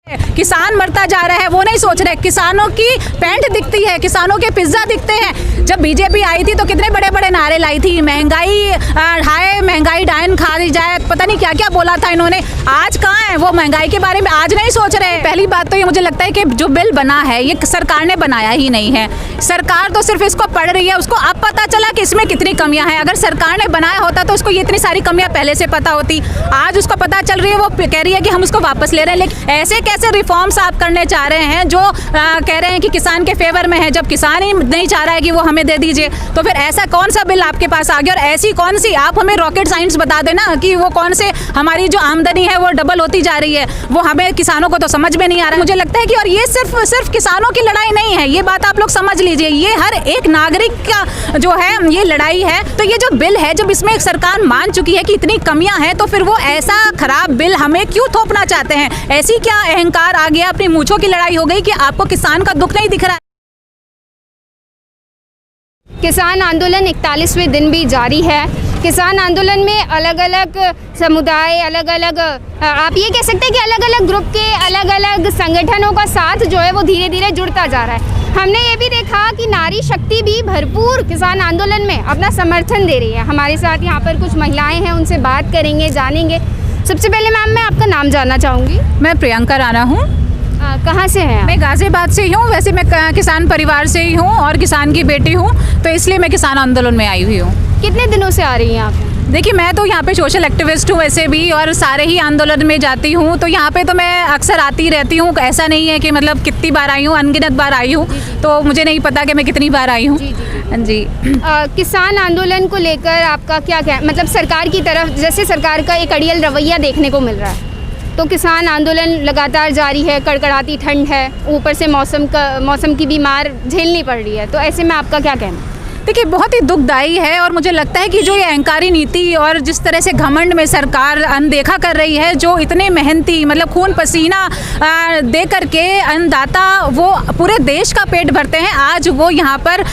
किसान मरता जा रहा है वो नहीं सोच रहे। किसानों की पैंट दिखती है, किसानों के पिज्जा दिखते हैं। जब बीजेपी आई थी तो कितने बड़े बड़े नारे लाई थी, महंगाई हाय, महंगाई डायन खा दी जाए, पता नहीं क्या क्या बोला था इन्होंने। आज कहाँ है वो महंगाई के बारे में, आज नहीं सोच रहे। पहली बात तो ये मुझे लगता है कि जो बिल बना है ये सरकार ने बनाया ही नहीं है। सरकार तो सिर्फ इसको पढ़ रही है, उसको अब पता चला कि इसमें कितनी कमियां हैं। अगर सरकार ने बनाया होता तो उसको ये इतनी सारी कमियां पहले से पता होती। आज उसको पता चल रही है, वो कह रही है कि हम उसको वापस ले रहे हैं। लेकिन ऐसे कैसे रिफॉर्म्स आप करने चाह रहे हैं जो कह रहे हैं कि किसान के फेवर में है, जब किसान ही नहीं चाह रहा है कि वो हमें दे दीजिए। तो फिर ऐसा कौन सा बिल आपके पास आ गया और ऐसी कौन सी, आप हमें रॉकेट साइंस बता देना कि वो कौन से हमारी जो आमदनी है वो डबल होती जा रही है, वो हमें किसानों को तो समझ में नहीं आ रहा है। मुझे लगता है कि और ये सिर्फ किसानों की लड़ाई नहीं है, ये बात आप लोग समझ लीजिए, ये हर एक नागरिक का जो है ये लड़ाई है। तो ये जो बिल है, जब इसमें एक सरकार मान चुकी है कि इतनी कमियां हैं, तो फिर वो ऐसा खराब बिल हमें क्यों थोपना चाहते हैं? ऐसी क्या अहंकार आ गया, अपनी मूंछों की लड़ाई हो गई कि आपको किसान का दुख नहीं दिख रहा है? किसान आंदोलन 41वें दिन भी जारी है। किसान आंदोलन में अलग अलग समुदाय, अलग अलग, आप ये कह सकते हैं कि अलग अलग ग्रुप के अलग अलग संगठनों का साथ जो है वो धीरे धीरे जुड़ता जा रहा है। हमने ये भी देखा कि नारी शक्ति भी भरपूर किसान आंदोलन में अपना समर्थन दे रही है। हमारे साथ यहाँ पर कुछ महिलाएं हैं, उनसे बात करेंगे, जानेंगे। सबसे पहले मैम, मैं आपका नाम जानना चाहूँगी। मैं प्रियंका राणा हूँ। कहाँ से हैं आप? मैं गाजियाबाद से ही हूँ। वैसे मैं किसान परिवार से ही हूँ और किसान की बेटी हूँ, तो इसलिए मैं किसान आंदोलन में आई हुई हूँ। कितने दिनों से आ रही हैं आप? देखिए, मैं तो यहाँ पे सोशल एक्टिविस्ट हूँ वैसे भी, और सारे ही आंदोलन में जाती हूँ, तो यहाँ पे तो मैं अक्सर आती रहती हूँ। ऐसा नहीं है कि मतलब कितनी बार आई हूँ, अनगिनत बार आई हूँ, तो मुझे नहीं पता कि मैं कितनी बार आई हूँ। जी। किसान आंदोलन को लेकर आपका क्या मतलब सरकार की तरफ, जैसे सरकार का एक अड़ियल रवैया देखने को मिल रहा है, तो किसान आंदोलन लगातार जारी है, कड़कड़ाती ठंड है, ऊपर से मौसम की भी मार झेलनी पड़ रही है, तो ऐसे में आपका क्या कहना? देखिए, बहुत ही दुखदायी है और मुझे लगता है कि जो ये अहंकारी नीति और जिस तरह से घमंड में सरकार अनदेखा कर रही है, जो इतने मेहनती मतलब खून पसीना दे करके अन्नदाता वो पूरे देश का पेट भरते हैं, आज वो यहाँ पर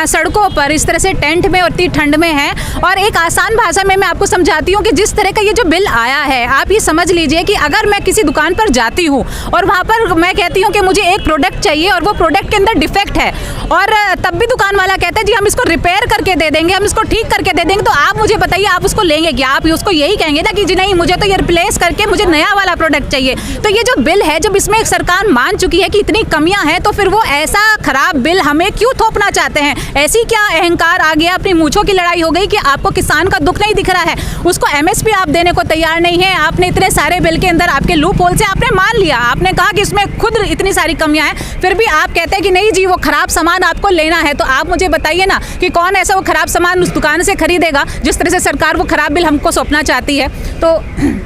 सड़कों पर इस तरह से टेंट में और इतनी ठंड में है। और एक आसान भाषा में मैं आपको समझाती हूँ कि जिस तरह का ये जो बिल आया है, आप ये समझ लीजिए कि अगर मैं किसी दुकान पर जाती हूँ और वहाँ पर मैं कहती हूँ कि मुझे एक प्रोडक्ट चाहिए और वो प्रोडक्ट के अंदर डिफेक्ट है, और तब भी दुकान वाला कहता है जी हम इसको रिपेयर करके दे देंगे, हम इसको ठीक करके दे देंगे, तो आप मुझे बताइए आप उसको लेंगे क्या? आप उसको यही कहेंगे ना कि जी नहीं, मुझे तो ये रिप्लेस करके मुझे नया वाला प्रोडक्ट चाहिए। तो ये जो बिल है, जब इसमें एक सरकार मान चुकी है कि इतनी कमियां हैं, तो फिर वो ऐसा खराब बिल हमें क्यों थोपना चाहते हैं? ऐसी क्या अहंकार आ गया, अपनी मूंछों की लड़ाई हो गई कि आपको किसान का दुख नहीं दिख रहा है? उसको MSP आप देने को तैयार नहीं है। आपने इतने सारे बिल के अंदर आपके लूप होल से आपने मान लिया, आपने कहा कि इसमें खुद इतनी सारी कमियां हैं, फिर भी आप कहते हैं कि नहीं जी वो खराब सामान आपको लेना है। तो आप मुझे बताइए ना कि कौन ऐसा वो खराब सामान उस दुकान से खरीदेगा जिस तरह से सरकार वो खराब बिल हमको सौंपना चाहती है। तो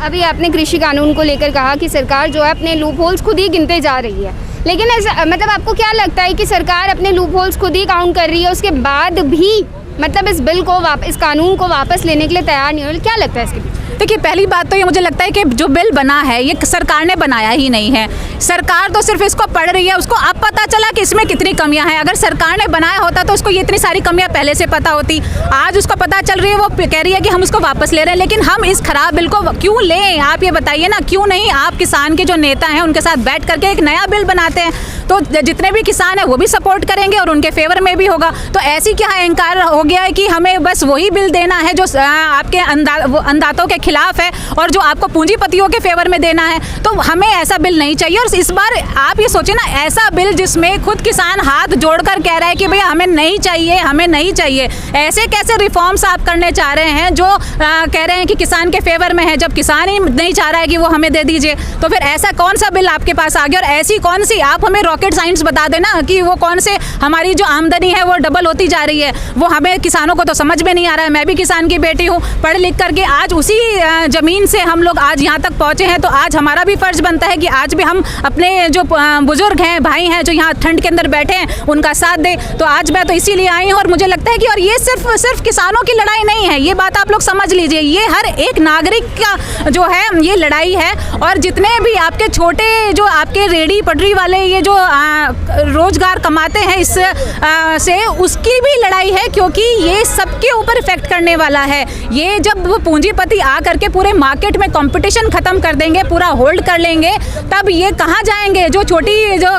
अभी आपने कृषि कानून को लेकर कहा कि सरकार जो है अपने लूप होल्स खुद ही गिनते जा रही है, लेकिन ऐसा मतलब आपको क्या लगता है कि सरकार अपने लूप होल्स खुद ही काउंट कर रही है, उसके बाद भी मतलब इस बिल को इस कानून को वापस लेने के लिए तैयार नहीं हो रही? क्या लगता है इसके पीछे? देखिए, पहली बात तो ये मुझे लगता है कि जो बिल बना है ये सरकार ने बनाया ही नहीं है। सरकार तो सिर्फ इसको पढ़ रही है, उसको अब पता चला कि इसमें कितनी कमियां हैं। अगर सरकार ने बनाया होता तो उसको ये इतनी सारी कमियां पहले से पता होती। आज उसको पता चल रही है, वो कह रही है कि हम उसको वापस ले रहे हैं। लेकिन हम इस खराब बिल को क्यों लें? आप ये बताइए ना, क्यों नहीं आप किसान के जो नेता हैं उनके साथ बैठ करके एक नया बिल बनाते हैं, तो जितने भी किसान हैं वो भी सपोर्ट करेंगे और उनके फेवर में भी होगा। तो ऐसी क्या अहंकार हो गया है कि हमें बस वही बिल देना है जो आपके अन्नदाताओं के खिलाफ है और जो आपको पूंजीपतियों के फेवर में देना है? तो हमें ऐसा बिल नहीं चाहिए। और इस बार आप ये सोचिए ना, ऐसा बिल जिसमें खुद किसान हाथ जोड़कर कह रहा है कि भैया हमें नहीं चाहिए, हमें नहीं चाहिए। ऐसे कैसे रिफॉर्म्स आप करने चाह रहे हैं जो कह रहे हैं कि किसान के फेवर में है, जब किसान ही नहीं चाह रहा है कि वो हमें दे दीजिए? तो फिर ऐसा कौन सा बिल आपके पास आ गया और ऐसी कौन सी, आप हमें रॉकेट साइंस बता देना कि वो कौन से हमारी जो आमदनी है वो डबल होती जा रही है, वो हमें किसानों को तो समझ में नहीं आ रहा है। मैं भी किसान की बेटी हूँ, पढ़ लिख करके आज उसी ज़मीन से हम लोग आज यहाँ तक पहुँचे हैं, तो आज हमारा भी फर्ज बनता है कि आज भी हम अपने जो बुजुर्ग हैं, भाई हैं, जो यहाँ ठंड के अंदर बैठे हैं, उनका साथ दें। तो आज मैं तो इसीलिए आई हूँ और मुझे लगता है कि और ये सिर्फ किसानों की लड़ाई नहीं है, ये बात आप लोग समझ लीजिए, ये हर एक नागरिक का जो है ये लड़ाई है। और जितने भी आपके छोटे जो आपके रेडी पटरी वाले ये जो रोजगार कमाते हैं इस से, उसकी भी लड़ाई है, क्योंकि ये सबके ऊपर इफेक्ट करने वाला है। ये जब वो पूंजीपति आ करके पूरे मार्केट में कंपटीशन खत्म कर देंगे, पूरा होल्ड कर लेंगे, तब ये कहाँ जाएंगे? जो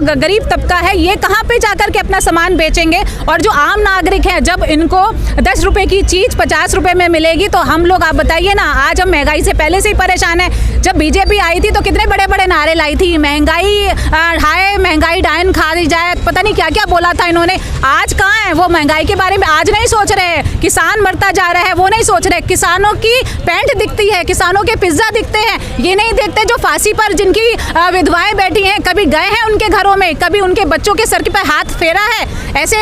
गरीब तबका है ये कहाँ पे जाकर के अपना सामान बेचेंगे? और जो आम नागरिक है, जब इनको 10 रुपए की चीज 50 रुपए में मिलेगी तो हम लोग, आप बताइए ना, आज हम महंगाई से पहले से ही परेशान है। जब बीजेपी आई थी तो कितने बड़े बड़े नारे लाई थी, महंगाई हाय, महंगाई डायन खा दी जाए, पता नहीं क्या क्या बोला था इन्होंने। आज कहाँ है वो? महंगाई के बारे में आज नहीं सोच रहे हैं। किसान मरता जा रहा है वो नहीं सोच रहे। किसानों की पैंट दिखती है, किसानों के पिज्जा दिखते हैं, ये नहीं देखते जो फांसी पर जिनकी विधवाएं बैठी हैं, कभी गए हैं उनके घरों में, कभी उनके बच्चों के सर पर हाथ फेरा है? ऐसे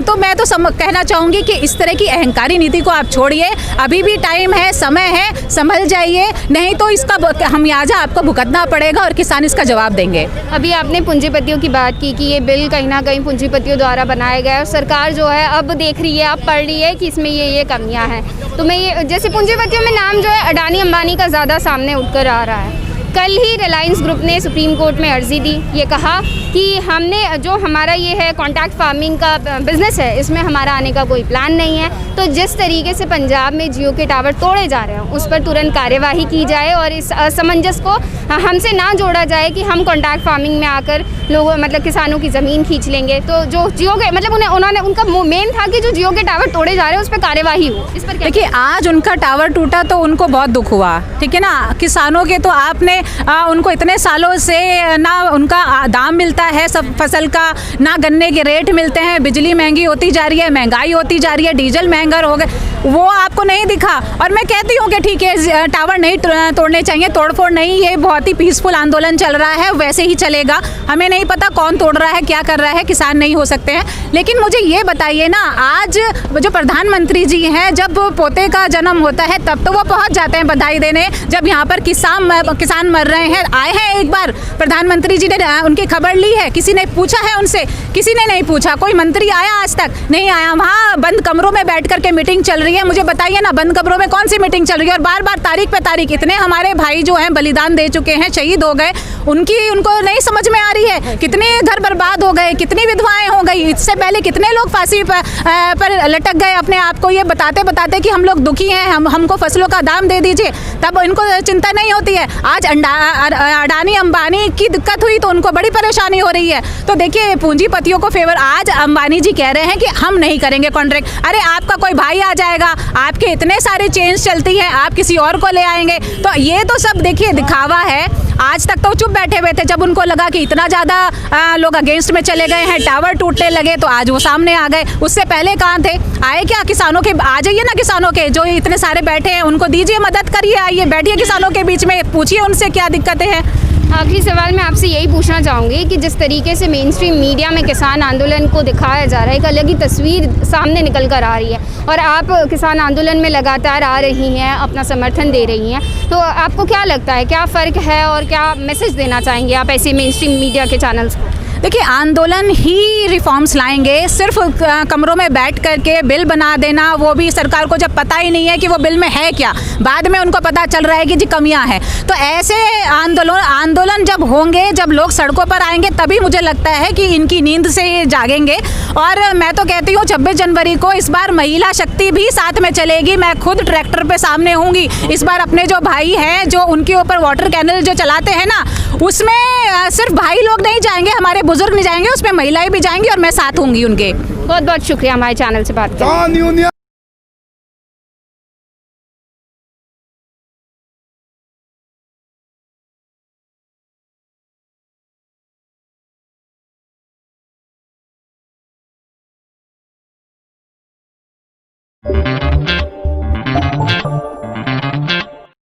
तो मैं तो कहना चाहूंगी कि इस तरह की अहंकारी नीति को आप छोड़िए, अभी भी टाइम है, समय है, संभल जाइए, नहीं तो इसका खमियाजा आपको भुगतना पड़ेगा और किसान इसका जवाब देंगे। अभी आपने पूंजीपतियों की बात की कि ये बिल कहीं ना कहीं पूंजीपतियों द्वारा बनाया गया है और सरकार जो है अब देख रही है, अब पढ़ रही है कि इसमें ये कमियां हैं। तो मैं ये, जैसे पूंजीपतियों में नाम जो है अडानी अंबानी का ज़्यादा सामने उठकर आ रहा है। कल ही रिलायंस ग्रुप ने सुप्रीम कोर्ट में अर्जी दी, ये कहा कि हमने जो हमारा ये है कॉन्ट्रैक्ट फार्मिंग का बिज़नेस है, इसमें हमारा आने का कोई प्लान नहीं है। तो जिस तरीके से पंजाब में जियो के टावर तोड़े जा रहे हैं उस पर तुरंत कार्यवाही की जाए और इस असमंजस को हमसे ना जोड़ा जाए कि हम कॉन्ट्रैक्ट फार्मिंग में आकर लोगों, मतलब किसानों की ज़मीन खींच लेंगे। तो जो जियो के, मतलब उन्होंने उनका मेन था कि जो जियो के टावर तोड़े जा रहे हैं उस पर कार्यवाही हो। इस पर देखिए, आज उनका टावर टूटा तो उनको बहुत दुख हुआ, ठीक है ना। किसानों के तो आपने उनको इतने सालों से ना उनका दाम मिलता है सब फसल का, ना गन्ने के रेट मिलते हैं, बिजली महंगी होती जा रही है, महंगाई होती जा रही है, डीजल महंगा हो गए, वो आपको नहीं दिखा। और मैं कहती हूँ कि ठीक है, टावर नहीं तोड़ने चाहिए, तोड़फोड़ नहीं, ये बहुत ही पीसफुल आंदोलन चल रहा है, वैसे ही चलेगा। हमें नहीं पता कौन तोड़ रहा है, क्या कर रहा है, किसान नहीं हो सकते हैं। लेकिन मुझे ये बताइए ना, आज जो प्रधानमंत्री जी हैं, जब पोते का जन्म होता है तब तो वो पहुँच जाते हैं बधाई देने, जब यहाँ पर किसान मर रहे हैं, आए हैं एक बार प्रधानमंत्री जी ने उनकी खबर ली है? किसी ने पूछा है उनसे? किसी ने नहीं पूछा। कोई मंत्री आया आज तक? नहीं आया। वहाँ बंद कमरों में बैठ करके मीटिंग चल रही है। मुझे बताइए ना, बंद कमरों में कौन सी मीटिंग चल रही है? और बार बार तारीख पे तारीख, इतने हमारे भाई जो हैं बलिदान दे चुके हैं, शहीद हो गए, उनको नहीं समझ में आ रही है? कितने घर बर्बाद हो गए, कितनी विधवाएं हो गई, इससे पहले कितने लोग फांसी पर लटक गए अपने आप को ये बताते बताते कि हम लोग दुखी हैं, हमको फसलों का दाम दे दीजिए, तब इनको चिंता नहीं होती है। आज अडानी अंबानी की दिक्कत हुई तो उनको बड़ी परेशानी हो रही है। तो देखिए, पूंजीपतियों को फेवर, आज अंबानी जी कह रहे हैं कि हम नहीं करेंगे कॉन्ट्रैक्ट। अरे आपका कोई भाई आ जाएगा, आपके इतने सारे चेंज चलती हैं, आप किसी और को ले आएंगे। तो ये तो सब देखिए दिखावा है। आज तक तो चुप बैठे हुए थे, जब उनको लगा कि इतना ज़्यादा लोग अगेंस्ट में चले गए हैं, टावर टूटने लगे, तो आज वो सामने आ गए। उससे पहले कहाँ थे? आए क्या? किसानों के आ जाइए ना, किसानों के जो इतने सारे बैठे हैं उनको दीजिए मदद, करिए, आइए बैठिए किसानों के बीच में, पूछिए उनसे क्या दिक्कतें हैं। आखिरी सवाल मैं आपसे यही पूछना चाहूँगी कि जिस तरीके से मेन स्ट्रीम मीडिया में किसान आंदोलन को दिखाया जा रहा है, एक अलग ही तस्वीर सामने निकल कर आ रही है और आप किसान आंदोलन में लगातार आ रही हैं, अपना समर्थन दे रही हैं, तो आपको क्या लगता है, क्या फ़र्क है और क्या मैसेज देना चाहेंगे आप ऐसे मेन स्ट्रीम मीडिया के चैनल्स को? देखिए, आंदोलन ही रिफॉर्म्स लाएंगे। सिर्फ कमरों में बैठ करके बिल बना देना, वो भी सरकार को जब पता ही नहीं है कि वो बिल में है क्या, बाद में उनको पता चल रहा है कि जी कमियां हैं। तो ऐसे आंदोलन जब होंगे, जब लोग सड़कों पर आएंगे, तभी मुझे लगता है कि इनकी नींद से जागेंगे। और मैं तो कहती हूँ 26 जनवरी को इस बार महिला शक्ति भी साथ में चलेगी। मैं खुद ट्रैक्टर पे सामने होंगी इस बार। अपने जो भाई हैं, जो उनके ऊपर वाटर कैनल जो चलाते हैं ना, उसमें सिर्फ भाई लोग नहीं जाएंगे, हमारे बुजुर्ग नहीं जाएंगे, उसमें महिलाएं भी जाएंगी और मैं साथ होंगी उनके। बहुत बहुत शुक्रिया हमारे चैनल से बात करने।